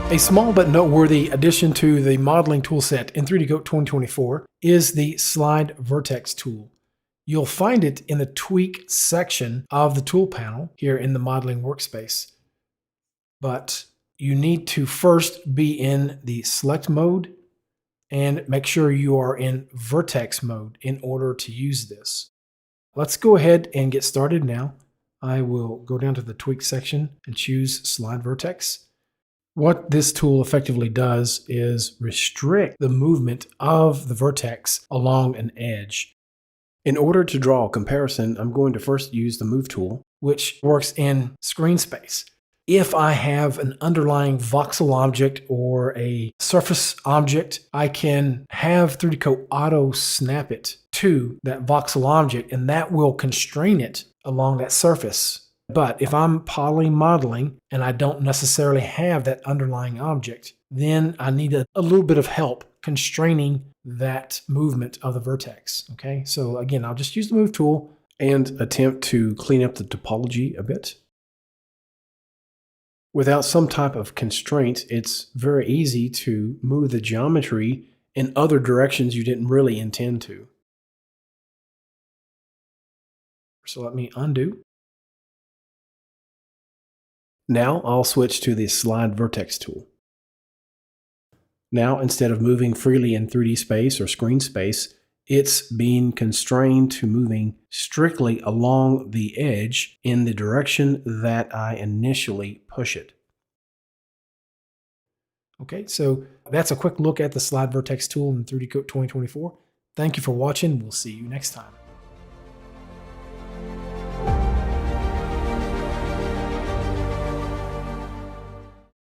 A small but noteworthy addition to the modeling toolset in 3D Coat 2024 is the Slide Vertex tool. You'll find it in the Tweak section of the tool panel here in the modeling workspace. But you need to first be in the select mode and make sure you are in vertex mode in order to use this. Let's go ahead and get started now. I will go down to the Tweak section and choose Slide Vertex. What this tool effectively does is restrict the movement of the vertex along an edge. In order to draw a comparison, I'm going to first use the Move tool, which works in screen space. If I have an underlying voxel object or a surface object, I can have 3D Coat auto snap it to that voxel object, and that will constrain it along that surface. But if I'm poly modeling and I don't necessarily have that underlying object, then I need a little bit of help constraining that movement of the vertex. Okay, so again, I'll just use the Move tool and attempt to clean up the topology a bit. Without some type of constraint, it's very easy to move the geometry in other directions you didn't really intend to. So let me undo. Now I'll switch to the Slide Vertex tool. Now, instead of moving freely in 3D space or screen space, it's being constrained to moving strictly along the edge in the direction that I initially push it. Okay, so that's a quick look at the Slide Vertex tool in 3D Coat 2024. Thank you for watching. We'll see you next time.